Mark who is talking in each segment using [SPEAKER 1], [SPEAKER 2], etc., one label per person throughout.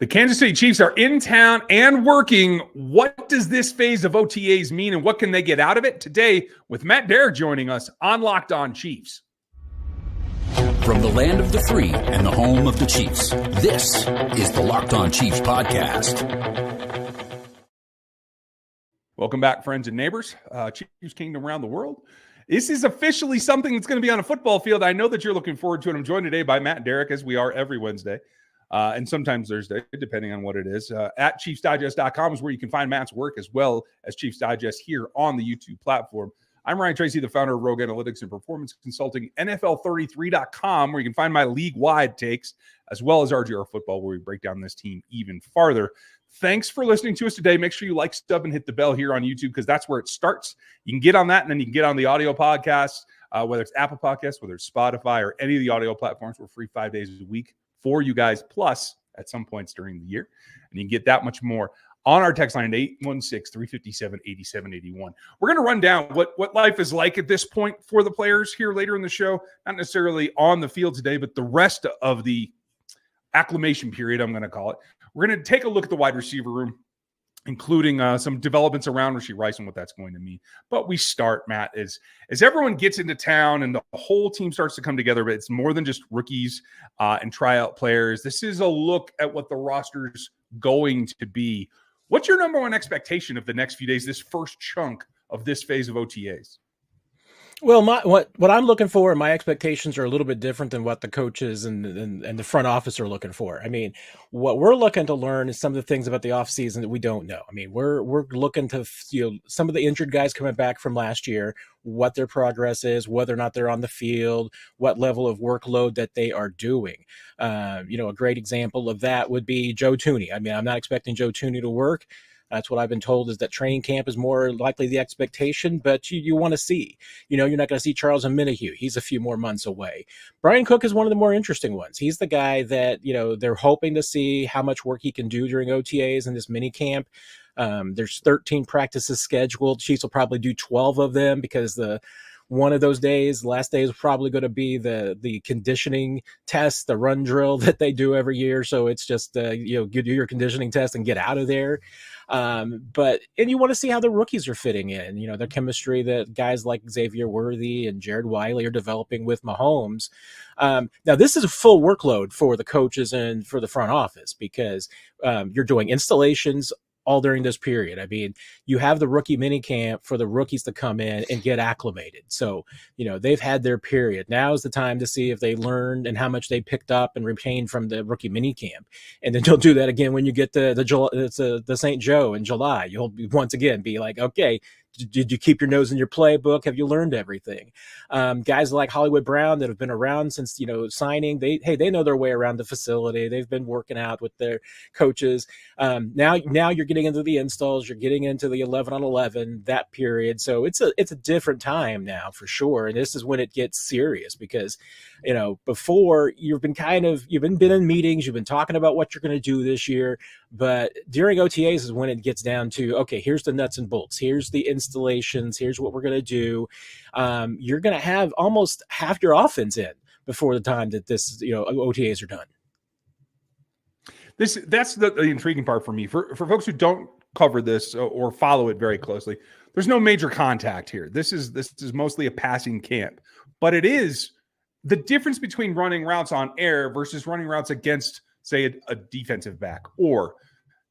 [SPEAKER 1] The Kansas City Chiefs are in town and working. What does this phase of OTAs mean, and what can they get out of it? Today, with Matt Derrick joining us on Locked On Chiefs.
[SPEAKER 2] From the land of the free and the home of the Chiefs, this is the Locked On Chiefs podcast.
[SPEAKER 1] Welcome back, friends and neighbors. Chiefs Kingdom around the world. This is officially something that's going to be on a football field. I know that you're looking forward to it. I'm joined today by Matt Derrick, as we are every Wednesday. And sometimes Thursday, depending on what it is. At ChiefsDigest.com is where you can find Matt's work, as well as Chiefs Digest here on the YouTube platform. I'm Ryan Tracy, the founder of Rogue Analytics and Performance Consulting, NFL33.com, where you can find my league-wide takes, as well as RGR Football, where we break down this team even farther. Thanks for listening to us today. Make sure you like, sub, and hit the bell here on YouTube, because that's where it starts. You can get on that, and then you can get on the audio podcasts, whether it's Apple Podcasts, whether it's Spotify, or any of the audio platforms. We're free 5 days a week for you guys, plus at some points during the year. And you can get that much more on our text line at 816-357-8781. We're going to run down what life is like at this point for the players here later in the show. Not necessarily on the field today, but the rest of the acclimation period, I'm going to call it. We're going to take a look at the wide receiver room, including some developments around Rashee Rice and what that's going to mean. But we start, Matt, as everyone gets into town and the whole team starts to come together, but it's more than just rookies and tryout players. This is a look at what the roster's going to be. What's your number one expectation of the next few days, this first chunk of this phase of OTAs?
[SPEAKER 3] Well, what I'm looking for and my expectations are a little bit different than what the coaches and the front office are looking for. I mean, what we're looking to learn is some of the things about the offseason that we don't know. I mean, we're looking to, some of the injured guys coming back from last year, what their progress is, whether or not they're on the field, what level of workload that they are doing. A great example of that would be Joe Thuney. I mean, I'm not expecting Joe Thuney to work. That's what I've been told, is that training camp is more likely the expectation, but you want to see. You're not going to see Charles Omenihu. He's a few more months away. Brian Cook is one of the more interesting ones. He's the guy that, they're hoping to see how much work he can do during OTAs in this mini camp. There's 13 practices scheduled. Chiefs will probably do 12 of them, because one of those days, the last day, is probably going to be the conditioning test, the run drill that they do every year. So it's just, you do your conditioning test and get out of there. And you want to see how the rookies are fitting in, the chemistry that guys like Xavier Worthy and Jared Wiley are developing with Mahomes. Now, this is a full workload for the coaches and for the front office, because you're doing installations all during this period. I mean, you have the rookie mini camp for the rookies to come in and get acclimated. So, they've had their period. Now is the time to see if they learned and how much they picked up and retained from the rookie mini camp. And then you'll do that again when you get the St. Joe in July. You'll once again be like, okay, did you keep your nose in your playbook? Have you learned everything? Guys like Hollywood Brown that have been around since, signing, they know their way around the facility. They've been working out with their coaches. Now you're getting into the installs. You're getting into the 11-on-11, that period. So it's a different time now for sure. And this is when it gets serious, because, before you've been in meetings, you've been talking about what you're going to do this year, but during OTAs is when it gets down to, okay, here's the nuts and bolts. Here's the installations. Here's what we're going to do. You're going to have almost half your offense in before the time that this, OTAs are done.
[SPEAKER 1] That's the intriguing part for me. For folks who don't cover this or follow it very closely, there's no major contact here. This is mostly a passing camp, but it is the difference between running routes on air versus running routes against, say, a defensive back, or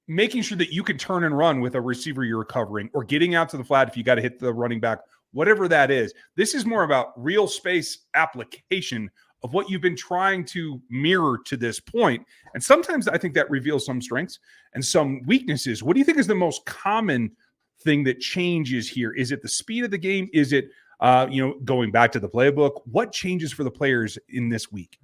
[SPEAKER 1] making sure that you can turn and run with a receiver you're covering, or getting out to the flat if you got to hit the running back, whatever that is. This is more about real space application of what you've been trying to mirror to this point. And sometimes I think that reveals some strengths and some weaknesses. What do you think is the most common thing that changes here? Is it the speed of the game? Is it, going back to the playbook? What changes for the players in this week?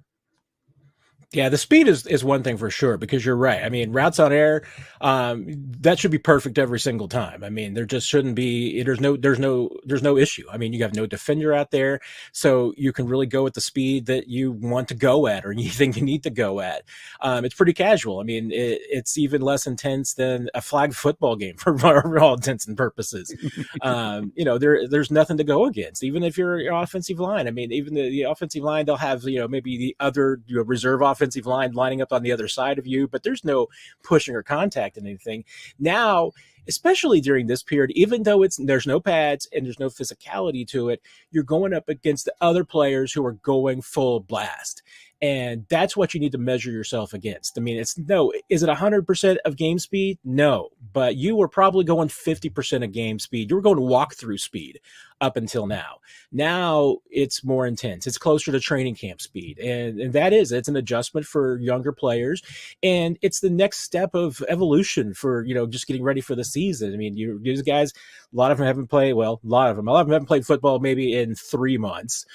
[SPEAKER 3] Yeah, the speed is one thing for sure, because you're right. I mean, routes on air, that should be perfect every single time. I mean, there just shouldn't be, there's no issue. I mean, you have no defender out there, so you can really go at the speed that you want to go at, or you think you need to go at. It's pretty casual. I mean, it's even less intense than a flag football game for all intents and purposes. There's nothing to go against, even if you're your offensive line. I mean, even the offensive line, they'll have, maybe the other reserve offensive defensive line lining up on the other side of you, but there's no pushing or contact in anything. Now, especially during this period, even though there's no pads and there's no physicality to it, you're going up against the other players who are going full blast. And that's what you need to measure yourself against. I mean, is it 100% of game speed? No, but you were probably going 50% of game speed. You were going walk-through speed up until now. Now it's more intense. It's closer to training camp speed. And it's an adjustment for younger players. And it's the next step of evolution for, just getting ready for the season. I mean, these guys, a lot of them haven't played football maybe in 3 months.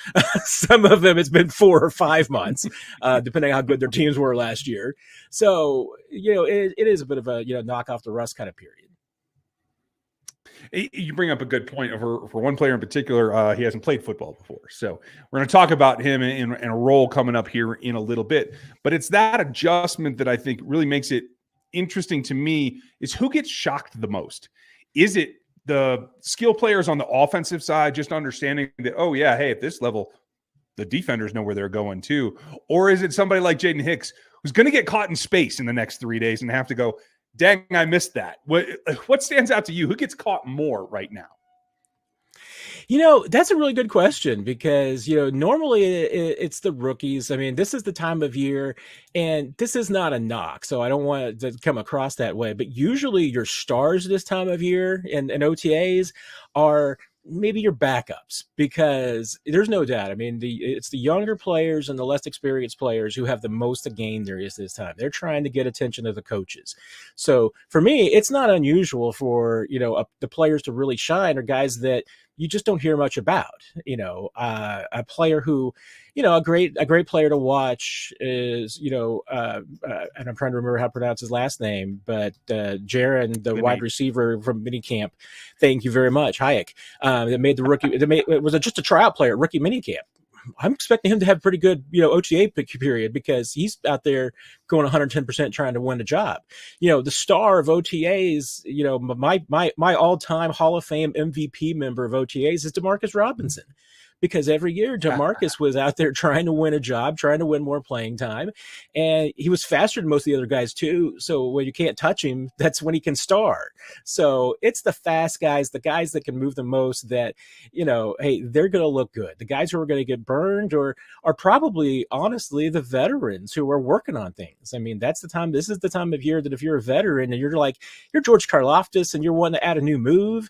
[SPEAKER 3] Some of them it's been 4 or 5 months, depending on how good their teams were last year. So, it is a bit of a, knock off the rust kind of period.
[SPEAKER 1] You bring up a good point. For one player in particular, he hasn't played football before. So we're going to talk about him in a role coming up here in a little bit. But it's that adjustment that I think really makes it interesting to me is who gets shocked the most. Is it the skill players on the offensive side, just understanding that, oh, yeah, hey, at this level, the defenders know where they're going too? Or is it somebody like Jaden Hicks who's going to get caught in space in the next 3 days and have to go, dang, I missed that? What stands out to you? Who gets caught more right now?
[SPEAKER 3] That's a really good question because, normally it's the rookies. I mean, this is the time of year, and this is not a knock, so I don't want it to come across that way. But usually your stars this time of year and OTAs are maybe your backups, because there's no doubt. I mean, it's the younger players and the less experienced players who have the most to gain there is this time. They're trying to get attention of the coaches. So for me, it's not unusual for, the players to really shine are guys that you just don't hear much about. A player who, a great player to watch is, and I'm trying to remember how to pronounce his last name, but Jaron, the wide receiver from minicamp. Thank you very much, Hayek. That made the rookie. It was just a tryout player, rookie minicamp. I'm expecting him to have a pretty good, OTA period because he's out there going 110% trying to win a job. The star of OTAs, my all-time Hall of Fame MVP member of OTAs is DeMarcus Robinson. Because every year DeMarcus was out there trying to win a job, trying to win more playing time. And he was faster than most of the other guys too. So when you can't touch him, that's when he can star. So it's the fast guys, the guys that can move the most that, hey, they're going to look good. The guys who are going to get burned are probably, honestly, the veterans who are working on things. I mean, this is the time of year that if you're a veteran and you're George Karlaftis and you're wanting to add a new move,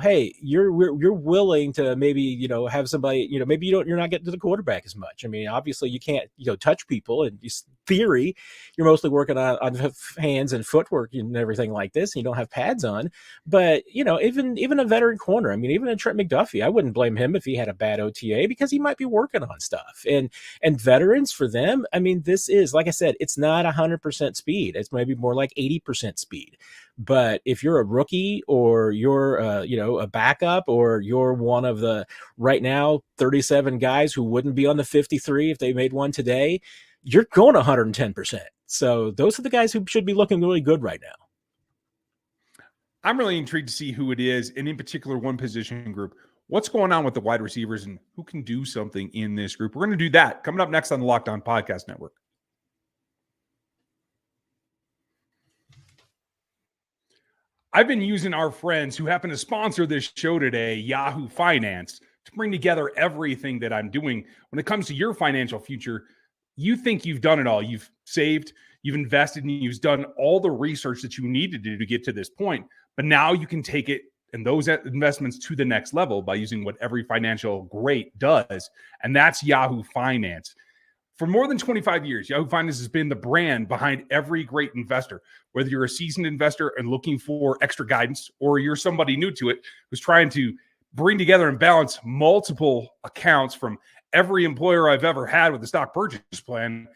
[SPEAKER 3] hey, you're willing to maybe, have somebody, maybe you're not getting to the quarterback as much. I mean, obviously you can't, touch people, and theory, you're mostly working on hands and footwork and everything like this. And you don't have pads on, but even a veteran corner. I mean, even a Trent McDuffie, I wouldn't blame him if he had a bad OTA because he might be working on stuff. And veterans, for them, I mean, this is, like I said, it's not 100% speed. It's maybe more like 80% speed. But if you're a rookie or you're, a backup, or you're one of the right now 37 guys who wouldn't be on the 53 if they made one today, you're going 110%. So those are the guys who should be looking really good right now.
[SPEAKER 1] I'm really intrigued to see who it is, and in particular, one position group. What's going on with the wide receivers and who can do something in this group? We're going to do that coming up next on the Locked On Podcast Network. I've been using our friends who happen to sponsor this show today, Yahoo Finance, to bring together everything that I'm doing when it comes to your financial future. You think you've done it all. You've saved, you've invested, and you've done all the research that you need to do to get to this point. But now you can take it and those investments to the next level by using what every financial great does, and that's Yahoo Finance. For more than 25 years, Yahoo Finance has been the brand behind every great investor. Whether you're a seasoned investor and looking for extra guidance, or you're somebody new to it who's trying to bring together and balance multiple accounts from every employer I've ever had with a stock purchase plan,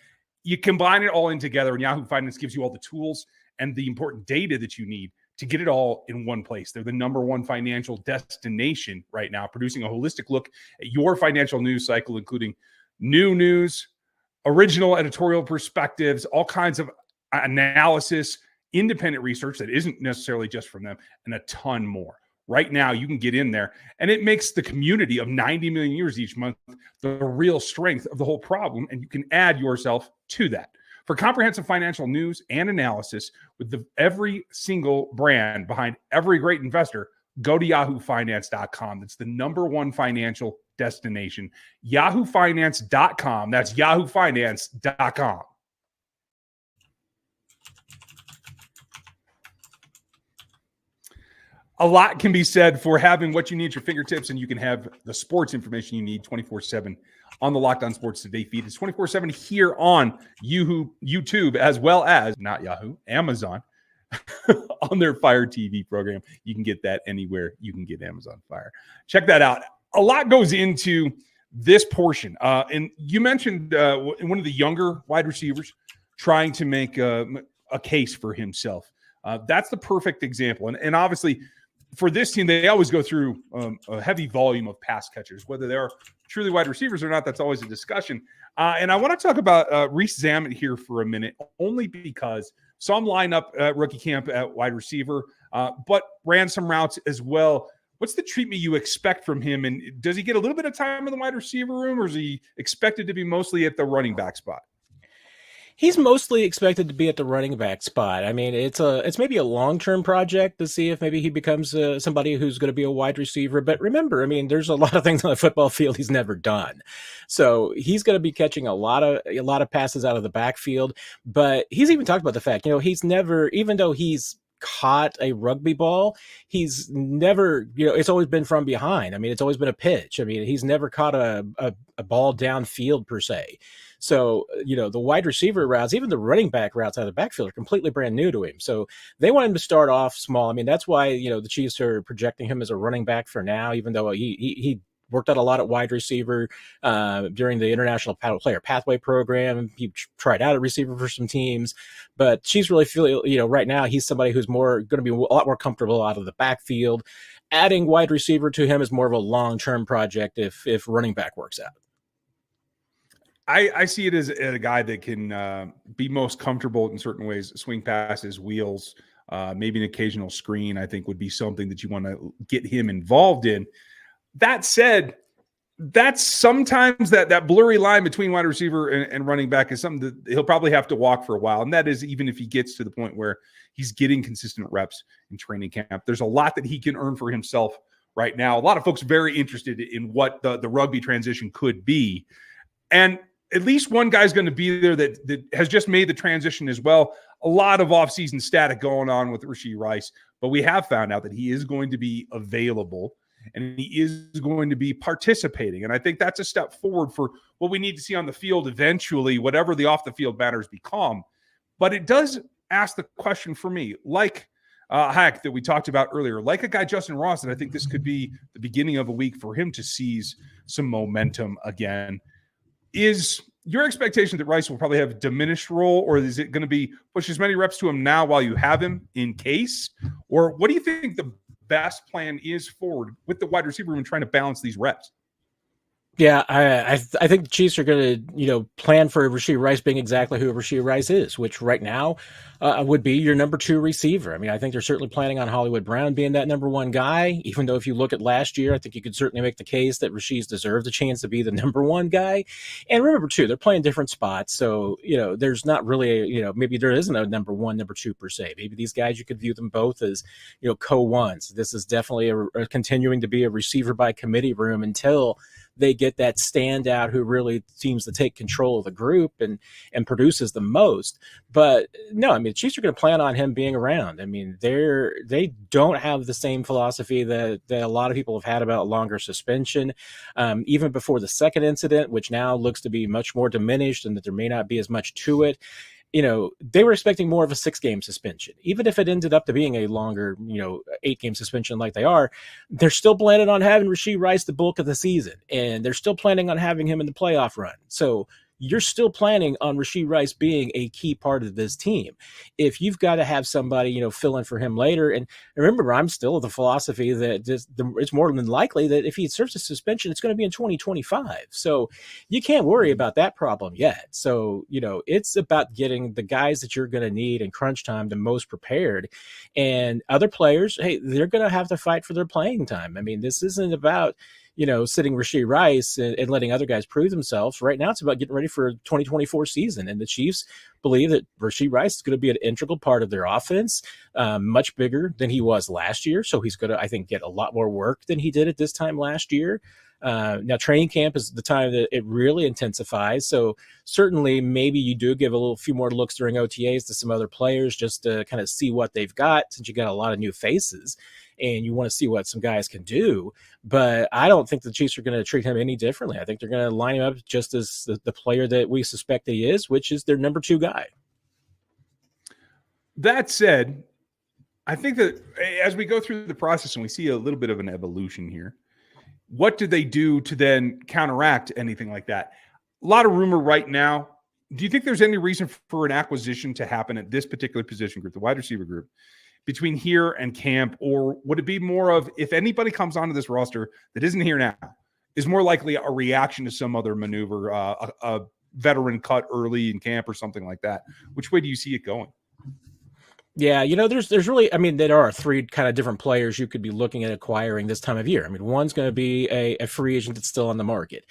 [SPEAKER 1] you combine it all in together, and Yahoo Finance gives you all the tools and the important data that you need to get it all in one place. They're the number one financial destination right now, producing a holistic look at your financial news cycle, including new news, original editorial perspectives, all kinds of analysis, independent research that isn't necessarily just from them, and a ton more. right now, you can get in there, and it makes the community of 90 million users each month the real strength of the whole problem, and you can add yourself to that. For comprehensive financial news and analysis with every single brand behind every great investor, go to yahoofinance.com. That's the number one financial destination. yahoofinance.com. That's yahoofinance.com. A lot can be said for having what you need at your fingertips, and you can have the sports information you need 24/7 on the Locked On Sports Today feed. It's 24/7 here on YouTube, as well as, not Yahoo, Amazon, on their Fire TV program. You can get that anywhere you can get Amazon Fire. Check that out. A lot goes into this portion. And you mentioned one of the younger wide receivers trying to make a case for himself. That's the perfect example. And obviously, for this team, they always go through a heavy volume of pass catchers. Whether they're truly wide receivers or not, that's always a discussion. And I want to talk about Reece Zammit here for a minute, only because some line up at rookie camp at wide receiver, but ran some routes as well. What's the treatment you expect from him? And does he get a little bit of time in the wide receiver room, or is he expected to be mostly at the running back spot?
[SPEAKER 3] He's mostly expected to be at the running back spot. I mean, it's maybe a long-term project to see if maybe he becomes somebody who's going to be a wide receiver. But remember, I mean, there's a lot of things on the football field he's never done. So he's going to be catching a lot of passes out of the backfield. But he's even talked about the fact, he's never, even though he's caught a rugby ball, he's never, it's always been from behind. I mean, it's always been a pitch. I mean, he's never caught a ball downfield per se. So, the wide receiver routes, even the running back routes out of the backfield are completely brand new to him. So they want him to start off small. I mean, that's why, the Chiefs are projecting him as a running back for now, even though he worked out a lot at wide receiver during the International Player Pathway Program. He tried out a receiver for some teams, but Chiefs really feel, right now he's somebody who's going to be a lot more comfortable out of the backfield. Adding wide receiver to him is more of a long-term project if running back works out.
[SPEAKER 1] I see it as a guy that can be most comfortable in certain ways, swing passes, wheels, maybe an occasional screen, I think would be something that you want to get him involved in. That said, that's sometimes that blurry line between wide receiver and running back is something that he'll probably have to walk for a while. And that is even if he gets to the point where he's getting consistent reps in training camp. There's a lot that he can earn for himself right now. A lot of folks are very interested in what the rugby transition could be. And at least one guy's going to be there that has just made the transition as well. A lot of offseason static going on with Rashee Rice, but we have found out that he is going to be available and he is going to be participating. And I think that's a step forward for what we need to see on the field eventually, whatever the off-the-field matters become. But it does ask the question for me, like Hack that we talked about earlier, like a guy, Justin Ross, that I think this could be the beginning of a week for him to seize some momentum again. Is your expectation that Rice will probably have a diminished role, or is it going to be push as many reps to him now while you have him in case? Or what do you think the best plan is forward with the wide receiver room and trying to balance these reps?
[SPEAKER 3] Yeah, I think the Chiefs are going to, plan for Rashee Rice being exactly who Rashee Rice is, which right now would be your number 2 receiver. I mean, I think they're certainly planning on Hollywood Brown being that number 1 guy, even though if you look at last year, I think you could certainly make the case that Rashee's deserved a chance to be the number 1 guy. And remember, too, they're playing different spots. So, there's not really, maybe there isn't a number 1, number 2 per se. Maybe these guys, you could view them both as, co-ones. This is definitely a continuing to be a receiver by committee room until they get that standout who really seems to take control of the group and produces the most. But no, I mean, the Chiefs are going to plan on him being around. I mean, they don't have the same philosophy that a lot of people have had about longer suspension. Even before the second incident, which now looks to be much more diminished and that there may not be as much to it. They were expecting more of a 6-game suspension. Even if it ended up to being a longer, 8-game suspension like they are, they're still planning on having Rashee Rice the bulk of the season. And they're still planning on having him in the playoff run. So you're still planning on Rashee Rice being a key part of this team. If you've got to have somebody, fill in for him later, and remember, I'm still of the philosophy that it's more than likely that if he serves a suspension, it's going to be in 2025. So you can't worry about that problem yet. So, it's about getting the guys that you're going to need in crunch time the most prepared. And other players, hey, they're going to have to fight for their playing time. I mean, this isn't about sitting Rashee Rice and letting other guys prove themselves. Right now, it's about getting ready for a 2024 season. And the Chiefs believe that Rashee Rice is going to be an integral part of their offense, much bigger than he was last year. So he's going to, I think, get a lot more work than he did at this time last year. Now, training camp is the time that it really intensifies. So certainly maybe you do give a few more looks during OTAs to some other players just to kind of see what they've got, since you got a lot of new faces and you want to see what some guys can do. But I don't think the Chiefs are going to treat him any differently. I think they're going to line him up just as the player that we suspect he is, which is their number 2 guy.
[SPEAKER 1] That said, I think that as we go through the process and we see a little bit of an evolution here, what do they do to then counteract anything like that? A lot of rumor right now. Do you think there's any reason for an acquisition to happen at this particular position group, the wide receiver group, between here and camp? Or would it be more of, if anybody comes onto this roster that isn't here now, is more likely a reaction to some other maneuver, a veteran cut early in camp or something like that? Which way do you see it going?
[SPEAKER 3] Yeah, there's really, there are 3 kind of different players you could be looking at acquiring this time of year. One's going to be a free agent that's still on the market.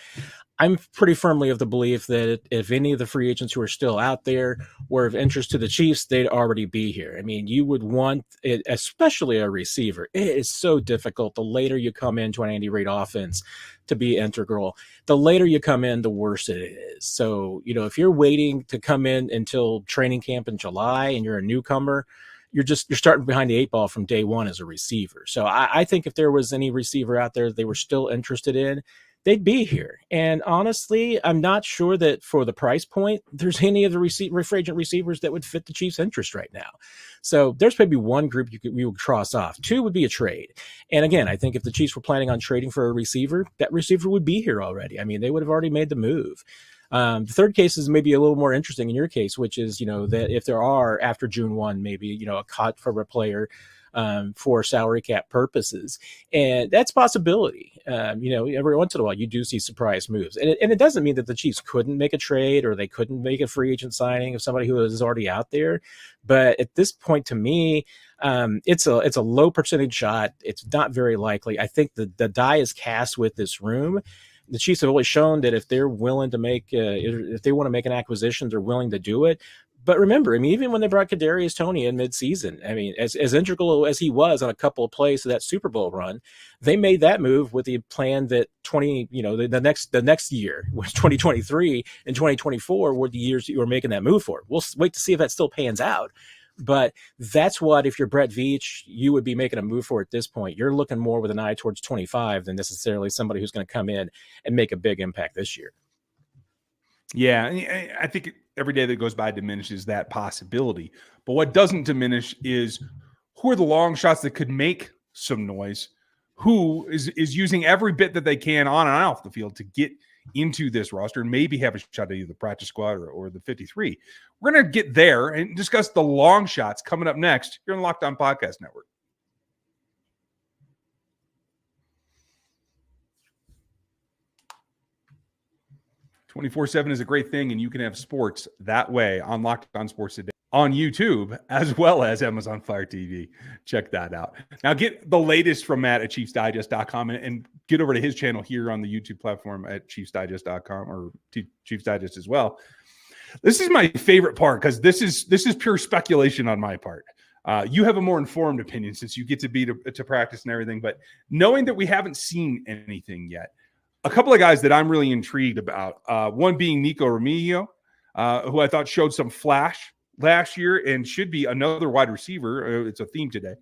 [SPEAKER 3] I'm pretty firmly of the belief that if any of the free agents who are still out there were of interest to the Chiefs, they'd already be here. You would want it, especially a receiver. It is so difficult the later you come into an Andy Reid offense to be integral. The later you come in, the worse it is. So, if you're waiting to come in until training camp in July and you're a newcomer, you're starting behind the 8 ball from day one as a receiver. So I think if there was any receiver out there they were still interested in, they'd be here. And honestly, I'm not sure that for the price point, there's any of the free agent receivers that would fit the Chiefs' interest right now. So there's maybe one group we would cross off. 2 would be a trade. And again, I think if the Chiefs were planning on trading for a receiver, that receiver would be here already. They would have already made the move. The third case is maybe a little more interesting in your case, which is, that if there are after June 1, maybe, a cut for a player for salary cap purposes. And that's a possibility. Every once in a while you do see surprise moves. And it doesn't mean that the Chiefs couldn't make a trade or they couldn't make a free agent signing of somebody who is already out there. But at this point, to me, it's a low percentage shot. It's not very likely. I think the die is cast with this room. The Chiefs have always shown that if they're willing to if they want to make an acquisition, they're willing to do it. But remember, even when they brought Kadarius Toney in midseason, as integral as he was on a couple of plays to that Super Bowl run, they made that move with the plan that the next year was 2023 and 2024 were the years that you were making that move for. We'll wait to see if that still pans out. But that's what, if you're Brett Veach, you would be making a move for at this point. You're looking more with an eye towards 25 than necessarily somebody who's going to come in and make a big impact this year.
[SPEAKER 1] Yeah, I think every day that goes by diminishes that possibility. But what doesn't diminish is who are the long shots that could make some noise, who is using every bit that they can on and off the field to get into this roster and maybe have a shot at either the practice squad or the 53. We're going to get there and discuss the long shots coming up next here on the Locked On Podcast Network. "24/7 is a great thing, and you can have sports that way on Locked On Sports Today on YouTube as well as Amazon Fire TV. Check that out. Now get the latest from Matt at ChiefsDigest.com and get over to his channel here on the YouTube platform at ChiefsDigest.com or Chiefs Digest as well. This is my favorite part because this is pure speculation on my part. You have a more informed opinion since you get to be to practice and everything, but knowing that we haven't seen anything yet, a couple of guys that I'm really intrigued about, one being Nico Remigio, who I thought showed some flash last year and should be another wide receiver. It's a theme today.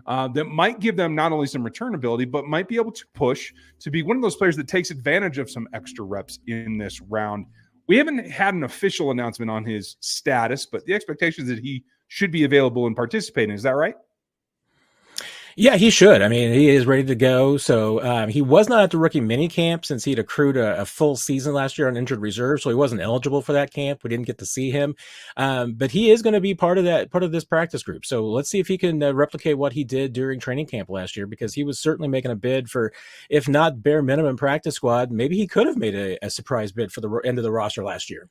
[SPEAKER 1] That might give them not only some return ability, but might be able to push to be one of those players that takes advantage of some extra reps in this round. We haven't had an official announcement on his status, but the expectation is that he should be available and participating. Is that right?
[SPEAKER 3] Yeah, he should. I mean, he is ready to go. So he was not at the rookie mini camp since he'd accrued a full season last year on injured reserve, so he wasn't eligible for that camp. We didn't get to see him, but he is going to be part of this practice group. So let's see if he can replicate what he did during training camp last year, because he was certainly making a bid for, if not bare minimum practice squad, maybe he could have made a surprise bid for the end of the roster last year.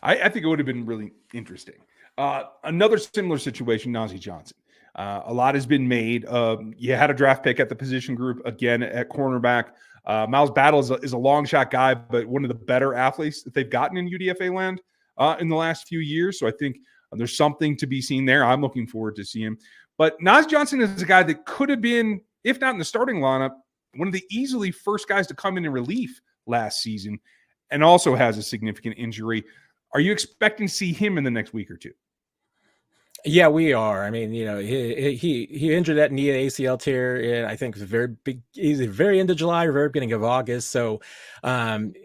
[SPEAKER 1] I think it would have been really interesting. Another similar situation, Nazee Johnson. A lot has been made. You had a draft pick at the position group again at cornerback. Miles Battle is a long shot guy, but one of the better athletes that they've gotten in UDFA land in the last few years. So I think there's something to be seen there. I'm looking forward to see him. But Nazee Johnson is a guy that could have been, if not in the starting lineup, one of the easily first guys to come in relief last season, and also has a significant injury. Are you expecting to see him in the next week or two?
[SPEAKER 3] Yeah, we are. I mean, he injured that knee ACL tear in, I think, either very end of July or very beginning of August. So,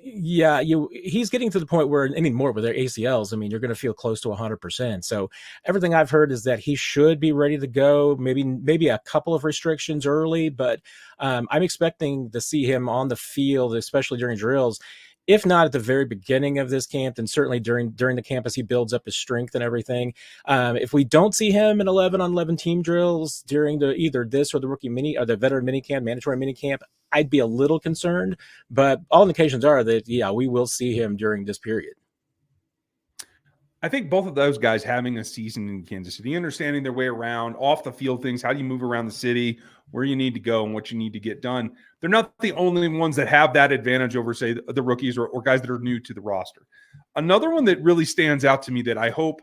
[SPEAKER 3] he's getting to the point where, more with their ACLs, I mean, you're going to feel close to 100%. So everything I've heard is that he should be ready to go. Maybe a couple of restrictions early, but I'm expecting to see him on the field, especially during drills. If not at the very beginning of this camp, then certainly during the camp as he builds up his strength and everything. If we don't see him in 11-on-11 team drills during either this or the rookie mini or the veteran mini camp, mandatory mini camp, I'd be a little concerned. But all indications are that, we will see him during this period.
[SPEAKER 1] I think both of those guys having a season in Kansas City, understanding their way around, off the field things, how do you move around the city, where you need to go and what you need to get done. They're not the only ones that have that advantage over, say, the rookies or guys that are new to the roster. Another one that really stands out to me that I hope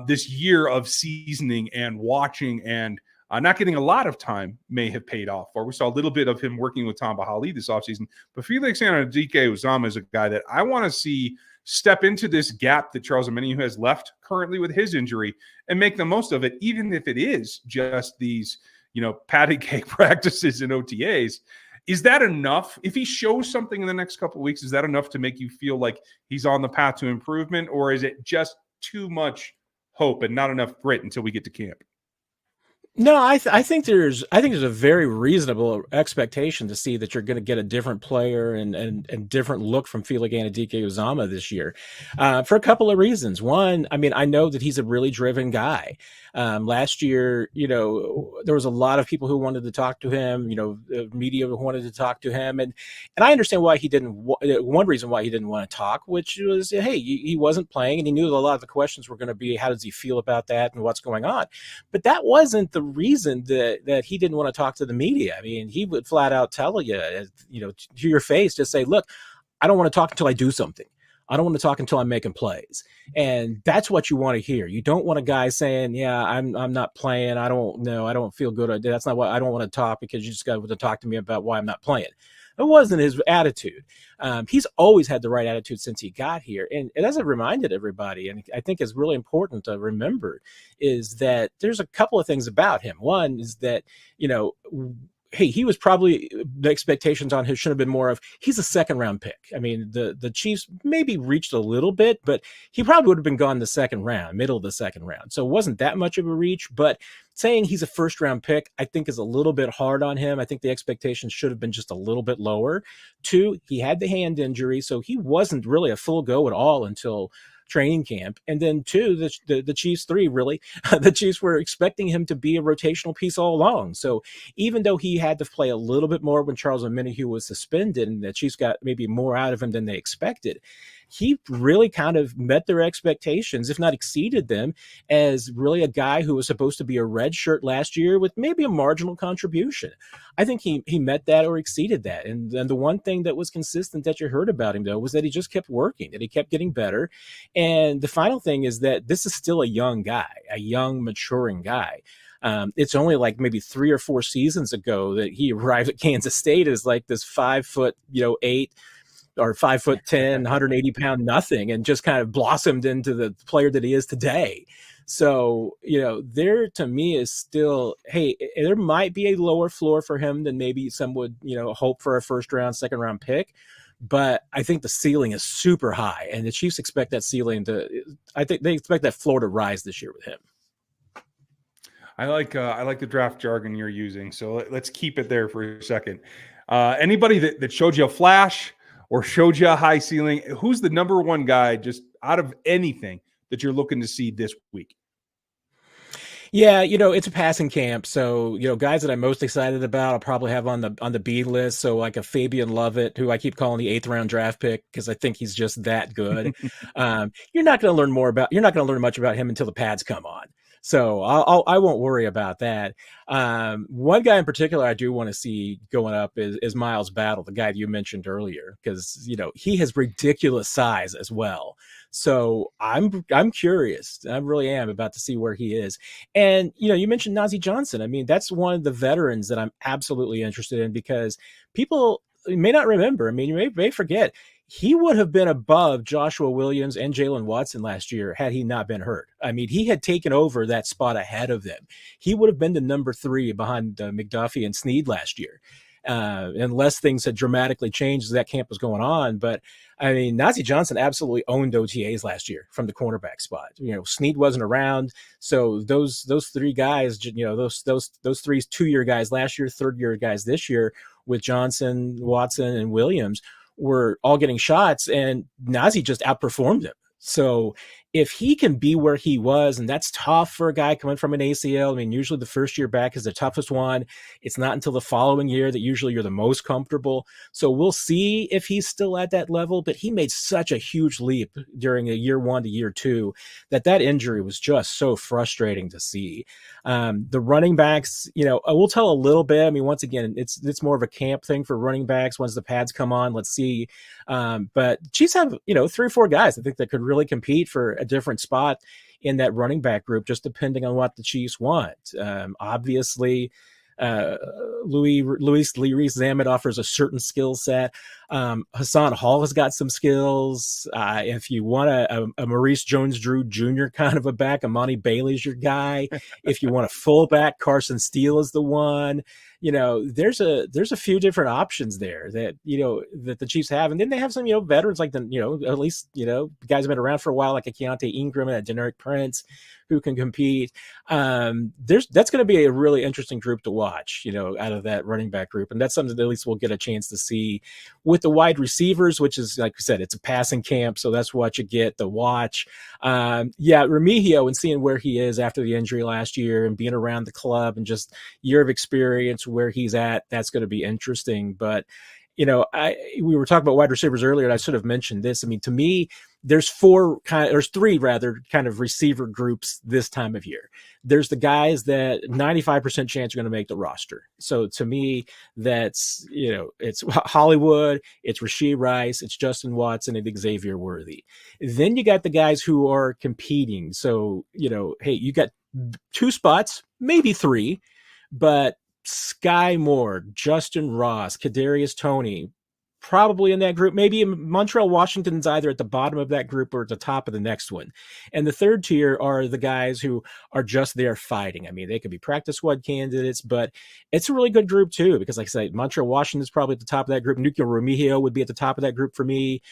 [SPEAKER 1] this year of seasoning and watching and not getting a lot of time may have paid off for. We saw a little bit of him working with Tom Bahali this offseason, but Felix Anudike-Uzomah is a guy that I want to see step into this gap that Charles Omenihu has left currently with his injury and make the most of it, even if it is just these, patty cake practices and OTAs. Is that enough? If he shows something in the next couple of weeks, is that enough to make you feel like he's on the path to improvement, or is it just too much hope and not enough grit until we get to camp?
[SPEAKER 3] No, I think there's a very reasonable expectation to see that you're going to get a different player and different look from Felix Anudike-Uzomah this year, for a couple of reasons. One, I know that he's a really driven guy. Last year, there was a lot of people who wanted to talk to him, media who wanted to talk to him. And I understand why he didn't, one reason why he didn't want to talk, which was, hey, he wasn't playing and he knew that a lot of the questions were going to be, how does he feel about that and what's going on? But that wasn't the reason that he didn't want to talk to the media. He would flat out tell you, to your face, just say, look, I don't want to talk until I do something. I don't want to talk until I'm making plays. And that's what you want to hear. You don't want a guy saying, yeah, I'm not playing. I don't know. I don't feel good. That's not what I don't want to talk, because you just got to talk to me about why I'm not playing. It wasn't his attitude. He's always had the right attitude since he got here. And as I reminded everybody, and I think is really important to remember, is that there's a couple of things about him. One is that, hey, he was probably, the expectations on him should have been more of, he's a second round pick. The Chiefs maybe reached a little bit, but he probably would have been gone the second round, middle of the second round. So it wasn't that much of a reach, but saying he's a first round pick, I think is a little bit hard on him. I think the expectations should have been just a little bit lower. Two, he had the hand injury, so he wasn't really a full go at all until training camp. And then two, the Chiefs, the Chiefs were expecting him to be a rotational piece all along. So even though he had to play a little bit more when Charles Omenihu was suspended and the Chiefs got maybe more out of him than they expected, he really kind of met their expectations, if not exceeded them, as really a guy who was supposed to be a red shirt last year with maybe a marginal contribution. I think he met that or exceeded that. And then the one thing that was consistent that you heard about him, though, was that he just kept working, that he kept getting better. And the final thing is that this is still a young guy, a young, maturing guy. It's only like maybe 3 or 4 seasons ago that he arrived at Kansas State as like this 5'8" or 5'10", 180-pound nothing, and just kind of blossomed into the player that he is today. So, there to me is still, hey, there might be a lower floor for him than maybe some would, hope for a first round, second round pick. But I think the ceiling is super high, and the Chiefs expect that ceiling I think they expect that floor to rise this year with him.
[SPEAKER 1] I like the draft jargon you're using. So let's keep it there for a second. Anybody that showed you a flash or showed you a high ceiling, who's the number one guy just out of anything that you're looking to see this week?
[SPEAKER 3] Yeah, it's a passing camp. So, guys that I'm most excited about, I'll probably have on the B list. So like a Fabian Lovett, who I keep calling the 8th round draft pick because I think he's just that good. You're not going to learn much about him until the pads come on. So I won't worry about that. One guy in particular I do want to see going up is Miles Battle, the guy that you mentioned earlier, because he has ridiculous size as well. So I'm curious. I really am about to see where he is. And you mentioned Nazee Johnson. I mean, that's one of the veterans that I'm absolutely interested in because people may not remember. I mean, you may forget. He would have been above Joshua Williams and Jalen Watson last year had he not been hurt. I mean, he had taken over that spot ahead of them. He would have been the number 3 behind McDuffie and Snead last year, unless things had dramatically changed as that camp was going on. But I mean, Nazee Johnson absolutely owned OTAs last year from the cornerback spot. Snead wasn't around, so those 3 guys, those 3 2-year guys last year, 3rd-year guys this year with Johnson, Watson, and Williams were all getting shots, and Nazee just outperformed him. So if he can be where he was, and that's tough for a guy coming from an ACL. I mean, usually the first year back is the toughest one. It's not until the following year that usually you're the most comfortable. So we'll see if he's still at that level, but he made such a huge leap during a year 1 to year 2 that injury was just so frustrating to see. The running backs, we'll tell a little bit. I mean, once again, it's more of a camp thing for running backs. Once the pads come on, let's see. But Chiefs have, 3 or 4 guys I think that could really compete for a different spot in that running back group, just depending on what the Chiefs want. Obviously, Louis Zamet offers a certain skill set. Hassan Hall has got some skills. If you want a Maurice Jones-Drew Jr. kind of a back, Amani Bailey's your guy. If you want a fullback, Carson Steele is the one. There's a few different options there that that the Chiefs have, and then they have some veterans like at least guys have been around for a while, like a Keontae Ingram and a Deneric Prince, who can compete. That's going to be a really interesting group to watch, out of that running back group, and that's something that at least we'll get a chance to see with the wide receivers, which is, like we said, it's a passing camp, so that's what you get to watch. Remigio, and seeing where he is after the injury last year and being around the club and just year of experience where he's at, that's going to be interesting. But we were talking about wide receivers earlier, and I sort of mentioned this. I mean, to me, there's 3 kind of receiver groups this time of year. There's the guys that 95% chance are going to make the roster. So to me, that's, it's Hollywood, it's Rashee Rice, it's Justin Watson, and Xavier Worthy. Then you got the guys who are competing. So, hey, you got 2 spots, maybe 3, but Sky Moore, Justin Ross, Kadarius Toney, probably in that group. Maybe Montreal Washington's either at the bottom of that group or at the top of the next one. And the 3rd tier are the guys who are just there fighting. I mean, they could be practice squad candidates, but it's a really good group too, because like I said, Montreal Washington's probably at the top of that group. Nuki Remigio would be at the top of that group for me.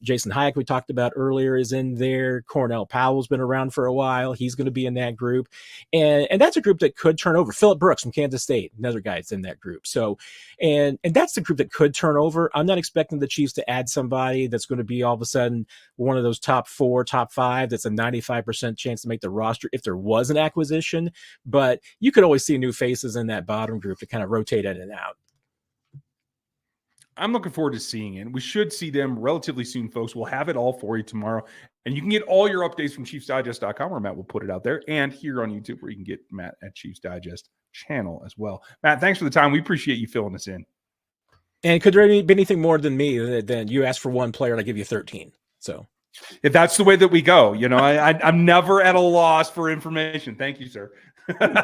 [SPEAKER 3] Jason Hayek, we talked about earlier, is in there. Cornell Powell's been around for a while. He's going to be in that group. And that's a group that could turn over. Phillip Brooks from Kansas State, another guy that's in that group. So, and that's the group that could turn over. I'm not expecting the Chiefs to add somebody that's going to be all of a sudden one of those top 4, top 5 that's a 95% chance to make the roster if there was an acquisition. But you could always see new faces in that bottom group to kind of rotate in and out.
[SPEAKER 1] I'm looking forward to seeing it. We should see them relatively soon, folks. We'll have it all for you tomorrow. And you can get all your updates from ChiefsDigest.com, where Matt will put it out there, and here on YouTube, where you can get Matt at Chiefs Digest channel as well. Matt, thanks for the time. We appreciate you filling us in.
[SPEAKER 3] And could there be anything more than me than you ask for 1 player and I give you 13? So
[SPEAKER 1] if that's the way that we go, I'm never at a loss for information. Thank you, sir.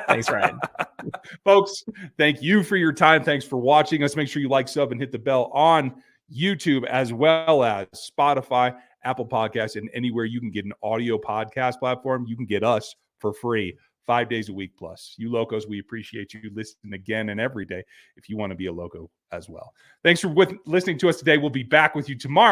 [SPEAKER 3] Thanks, Ryan.
[SPEAKER 1] Folks, thank you for your time. Thanks for watching us. Make sure you like, sub, and hit the bell on YouTube, as well as Spotify, Apple Podcasts, and anywhere you can get an audio podcast platform. You can get us for free 5 days a week plus. You locos, we appreciate you listening again and every day if you want to be a loco as well. Thanks for listening to us today. We'll be back with you tomorrow.